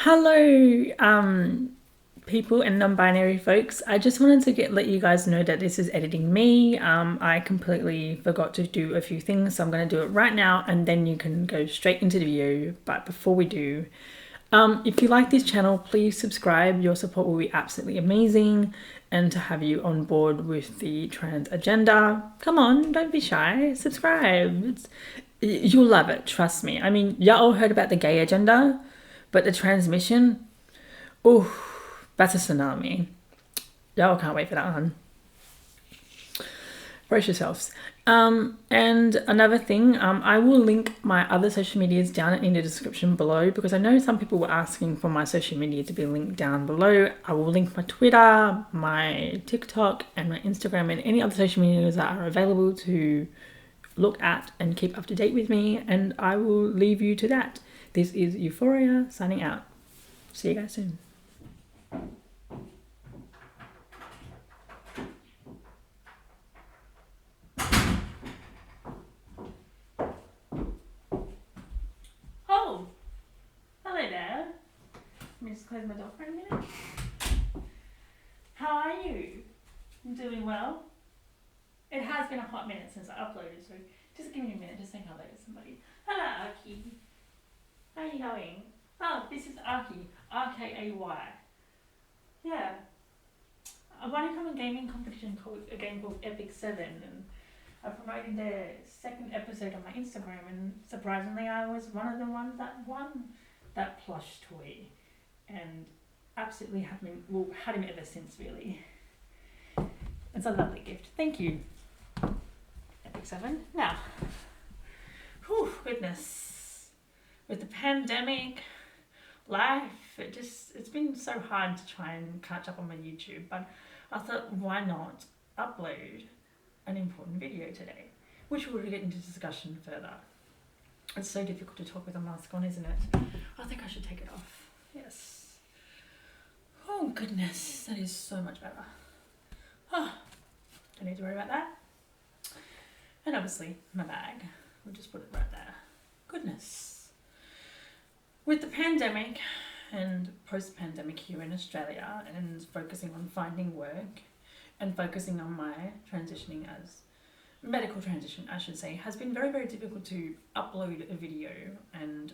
Hello, people and non-binary folks. I just wanted to let you guys know that this is editing me. I completely forgot to do a few things, so I'm going to do it right now, and then you can go straight into the video. But before we do, if you like this channel, please subscribe. Your support will be absolutely amazing, and to have you on board with the trans agenda, come on, don't be shy. Subscribe. You'll love it. Trust me. I mean, y'all all heard about the gay agenda. But the transmission, oh, that's a tsunami. Y'all can't wait for that one. Brace yourselves. And another thing, I will link my other social medias down in the description below because I know some people were asking for my social media to be linked down below. I will link my Twitter, my TikTok, and my Instagram, and any other social medias that are available to look at and keep up to date with me. And I will leave you to that. This is Euphoria signing out. See you guys soon. Oh, hello there. Let me just close my door for a minute. How are you? I'm doing well. It has been a hot minute since I uploaded, so just give me a minute to say hello to somebody. Hello, Aki. How are you going? Oh, this is Aki. R-K-A-Y. Yeah. I won a common gaming competition called a game called Epic 7, and I promoted the second episode on my Instagram, and surprisingly I was one of the ones that won that plush toy, and absolutely had him ever since, really. It's a lovely gift. Thank you, Epic 7. Now, whew, goodness. With the pandemic, life, it's been so hard to try and catch up on my YouTube, but I thought, why not upload an important video today, which we'll get into discussion further. It's so difficult to talk with a mask on, isn't it? I think I should take it off. Yes. Oh goodness, that is so much better. Oh, don't need to worry about that. And obviously my bag, we'll just put it right there. Goodness. With the pandemic and post-pandemic here in Australia, and focusing on finding work and focusing on my transitioning as medical transition, I should say, has been very, very difficult to upload a video, and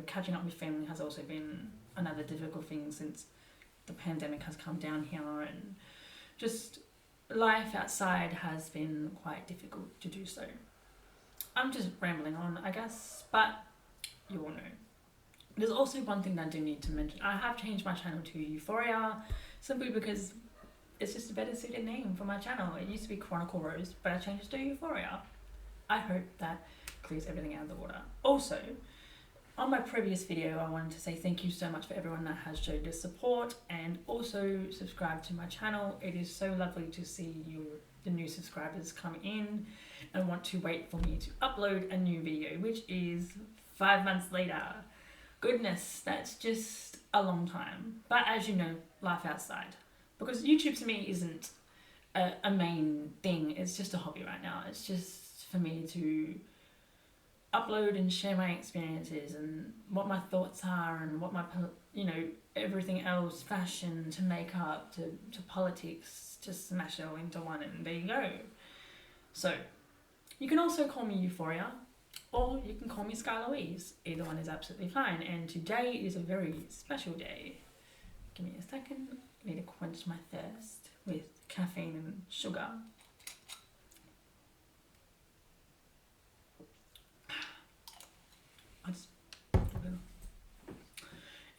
catching up with family has also been another difficult thing since the pandemic has come down here, and just life outside has been quite difficult to do so. I'm just rambling on, I guess, but you all know. There's also one thing that I do need to mention. I have changed my channel to Euphoria simply because it's just a better suited name for my channel. It used to be Chronicle Rose, but I changed it to Euphoria. I hope that clears everything out of the water. Also, on my previous video, I wanted to say thank you so much for everyone that has showed their support and also subscribed to my channel. It is so lovely to see the new subscribers come in and want to wait for me to upload a new video, which is 5 months later. Goodness, that's just a long time. But as you know, life outside. Because YouTube to me isn't a main thing, it's just a hobby right now. It's just for me to upload and share my experiences and what my thoughts are and what my, everything else, fashion to makeup to politics, just smash it all into one, and there you go. So, you can also call me Euphoria, or you can call me Sky Louise. Either one is absolutely fine. And today is a very special day. Give me a second. I need to quench my thirst with caffeine and sugar.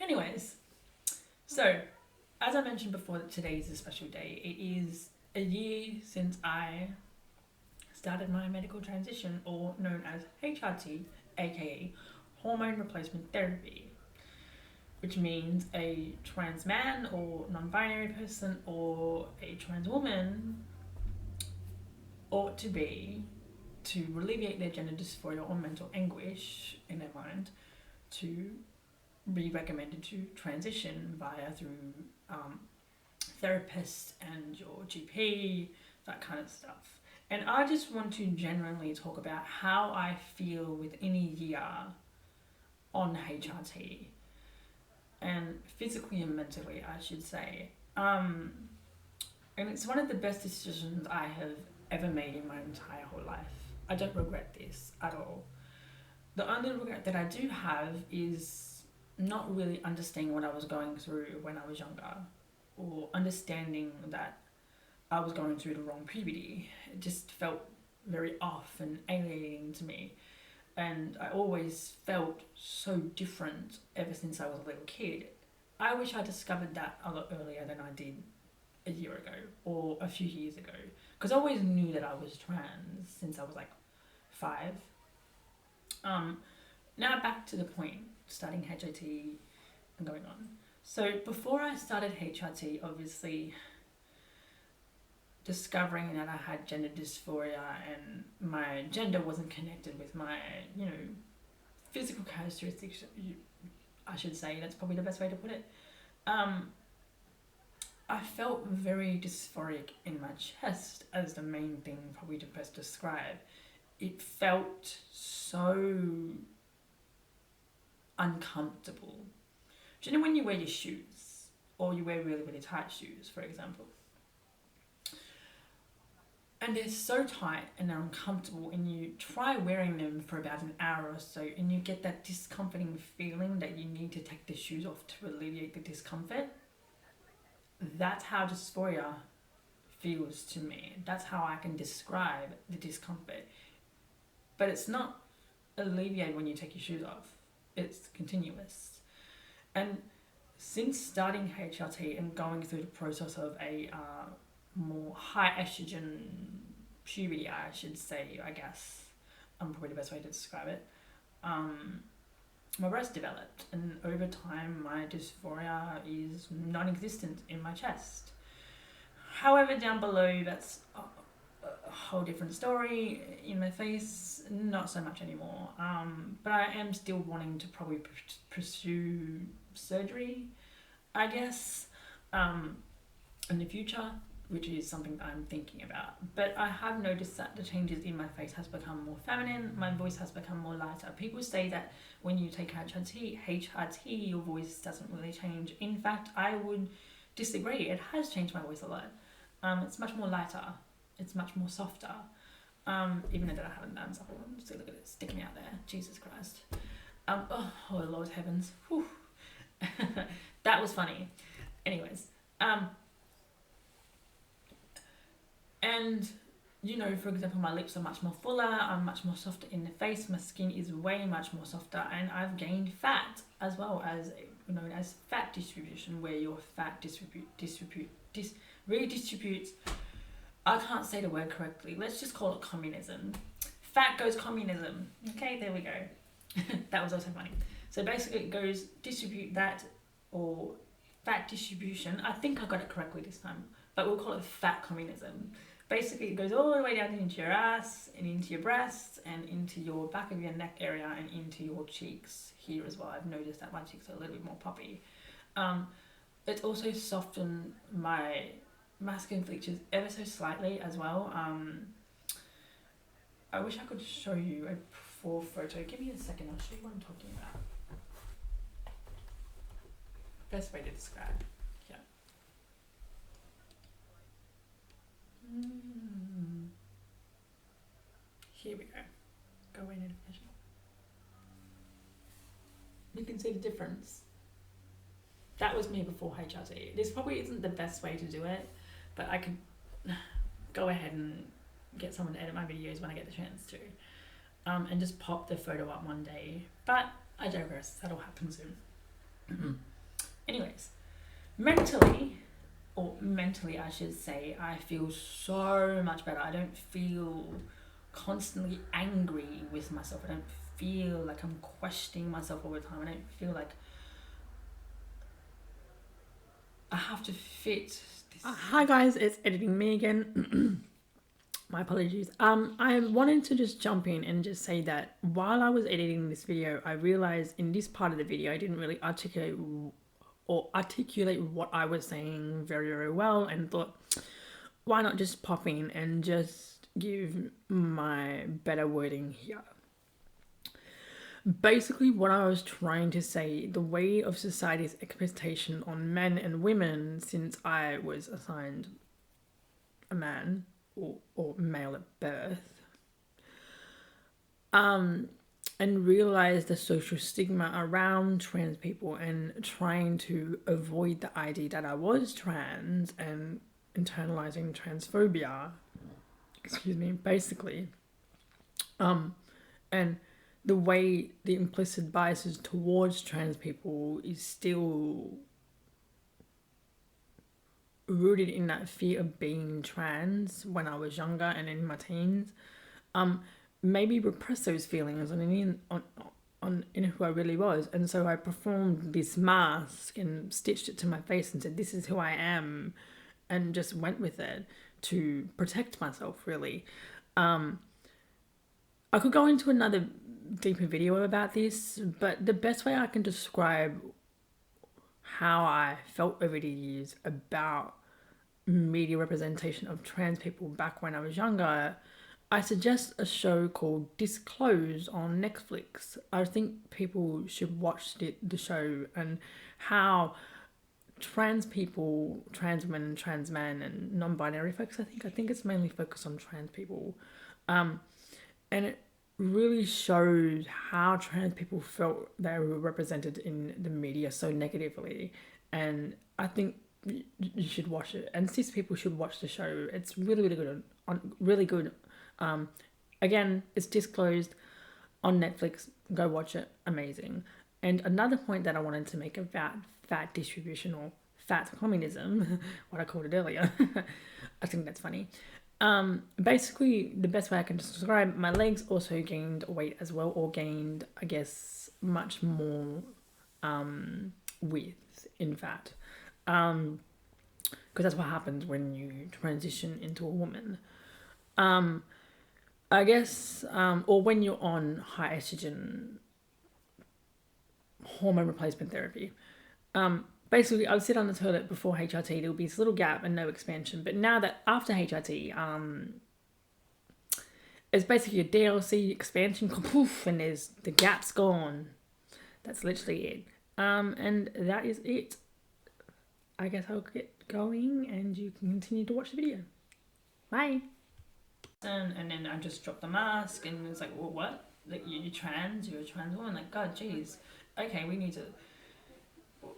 Anyways, so as I mentioned before, today is a special day. It is a year since I started my medical transition, or known as HRT, aka hormone replacement therapy, which means a trans man or non-binary person or a trans woman ought to be, to alleviate their gender dysphoria or mental anguish in their mind, to be recommended to transition via through therapists and your GP, that kind of stuff. And I just want to genuinely talk about how I feel within a year on HRT. and physically and mentally, I should say. And it's one of the best decisions I have ever made in my entire whole life. I don't regret this at all. The only regret that I do have is not really understanding what I was going through when I was younger, or understanding that I was going through the wrong puberty. It just felt very off and alienating to me. And I always felt so different ever since I was a little kid. I wish I discovered that a lot earlier than I did a year ago or a few years ago. Because I always knew that I was trans since I was like 5. Now back to the point, starting HRT and going on. So before I started HRT, obviously discovering that I had gender dysphoria and my gender wasn't connected with my, physical characteristics, I should say, that's probably the best way to put it. I felt very dysphoric in my chest as the main thing probably to best describe. It felt so uncomfortable. Do you know when you wear your shoes, or you wear really, really tight shoes, for example, and they're so tight and they're uncomfortable, and you try wearing them for about an hour or so, and you get that discomforting feeling that you need to take the shoes off to alleviate the discomfort? That's how dysphoria feels to me. That's how I can describe the discomfort. But it's not alleviated when you take your shoes off. It's continuous. And since starting HRT and going through the process of a more high estrogen puberty, I should say, I guess, probably the best way to describe it, my breast developed, and over time my dysphoria is non-existent in my chest. However, down below, that's a whole different story. In my face, not so much anymore. But I am still wanting to probably pursue surgery, I guess, in the future, which is something that I'm thinking about. But I have noticed that the changes in my face has become more feminine, my voice has become more lighter. People say that when you take HRT, your voice doesn't really change. In fact, I would disagree. It has changed my voice a lot. It's much more lighter. It's much more softer. Even though I haven't done something. See, look at it sticking out there. Jesus Christ. Oh Lord heavens. Whew. That was funny. Anyways. And, for example, my lips are much more fuller, I'm much more softer in the face, my skin is way much more softer, and I've gained fat, as well as known as fat distribution, where your fat redistributes. I can't say the word correctly, let's just call it communism. Fat goes communism. Okay, there we go. That was also funny. So basically it goes distribute that, or fat distribution. I think I got it correctly this time, but we'll call it fat communism. Basically, it goes all the way down into your ass and into your breasts and into your back of your neck area and into your cheeks here as well. I've noticed that my cheeks are a little bit more poppy. It's also softened my masculine features ever so slightly as well. I wish I could show you a before photo. Give me a second, I'll show you what I'm talking about. Best way to describe. Here we go. Go away notification. You can see the difference. That was me before HRT. This probably isn't the best way to do it, but I could go ahead and get someone to edit my videos when I get the chance to, and just pop the photo up one day. But I digress. That'll happen soon. Anyways, mentally I should say, I feel so much better. I don't feel constantly angry with myself. I don't feel like I'm questioning myself all the time. I don't feel like I have to fit this. Hi guys, it's editing me again. My apologies. I wanted to just jump in and just say that while I was editing this video, I realized in this part of the video I didn't really articulate what I was saying very, very well, and thought, why not just pop in and just give my better wording here. Basically, what I was trying to say, the way of society's expectation on men and women, since I was assigned a man or male at birth, and realize the social stigma around trans people and trying to avoid the idea that I was trans and internalizing transphobia, excuse me, basically. And the way the implicit biases towards trans people is still rooted in that fear of being trans when I was younger and in my teens. Maybe repress those feelings on in who I really was, and so I performed this mask and stitched it to my face and said, "This is who I am," and just went with it to protect myself. Really, I could go into another deeper video about this, but the best way I can describe how I felt over the years about media representation of trans people back when I was younger, I suggest a show called Disclose on Netflix. I think people should watch the show and how trans people, trans women, trans men, and non-binary folks, I think it's mainly focused on trans people. And it really showed how trans people felt they were represented in the media so negatively. And I think you should watch it, and cis people should watch the show. It's really, really good. Really good. Again, it's Disclosed on Netflix. Go watch it. Amazing. And another point that I wanted to make about fat distribution or fat communism, what I called it earlier, I think that's funny. Basically, the best way I can describe, my legs also gained weight as well, or gained, I guess, much more width in fat. Because that's what happens when you transition into a woman. I guess, or when you're on high estrogen hormone replacement therapy. Basically, I would sit on the toilet before HRT. There would be this little gap and no expansion. But now that after HRT, it's basically a DLC expansion, poof, and there's the gap's gone. That's literally it. And that is it. I guess I'll get going, and you can continue to watch the video. Bye. And then I just dropped the mask, and it's like, well, what? Like, you're trans? You're a trans woman? Like, God, jeez. Okay, we need to.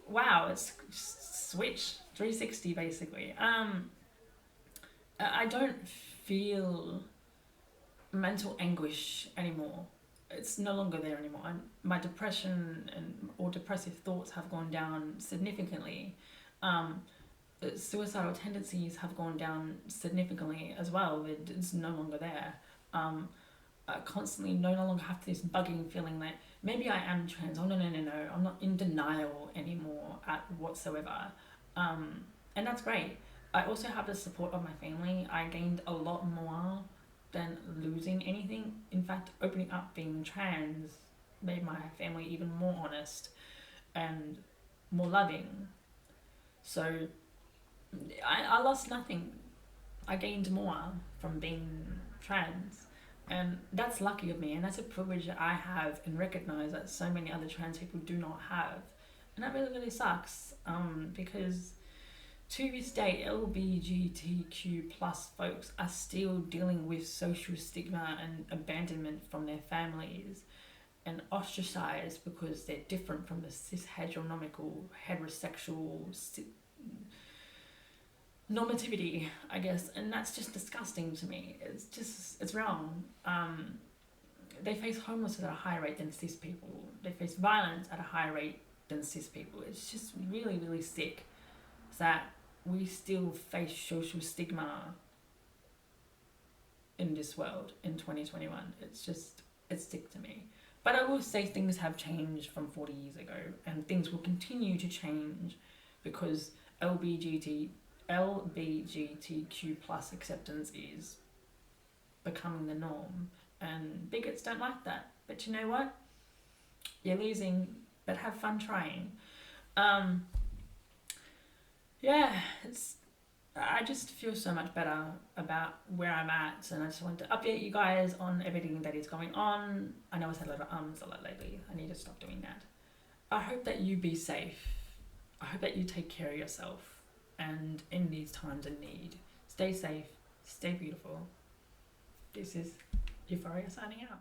Wow, it's switch 360 basically. I don't feel mental anguish anymore. It's no longer there anymore. My depression or depressive thoughts have gone down significantly. Suicidal tendencies have gone down significantly as well. It's no longer there. I constantly no longer have this bugging feeling that maybe I am trans. Oh, no. I'm not in denial anymore whatsoever. And that's great. I also have the support of my family. I gained a lot more than losing anything. In fact, opening up being trans made my family even more honest and more loving. So I lost nothing. I gained more from being trans. And that's lucky of me, and that's a privilege that I have and recognize that so many other trans people do not have. And that really, really sucks, because to this day, LGBTQ plus folks are still dealing with social stigma and abandonment from their families and ostracized because they're different from the cis heterosexual normativity, I guess, and that's just disgusting to me. It's wrong. They face homelessness at a higher rate than cis people. They face violence at a higher rate than cis people. It's just really, really sick that we still face social stigma in this world in 2021. It's sick to me. But I will say things have changed from 40 years ago, and things will continue to change because LGBTQ plus acceptance is becoming the norm, and bigots don't like that. But you know what? You're losing, but have fun trying. Yeah, I just feel so much better about where I'm at, and I just wanted to update you guys on everything that is going on. I know I said a lot of a lot lately. I need to stop doing that. I hope that you be safe. I hope that you take care of yourself, and in these times of need, stay safe, stay beautiful. This is Euphoria signing out.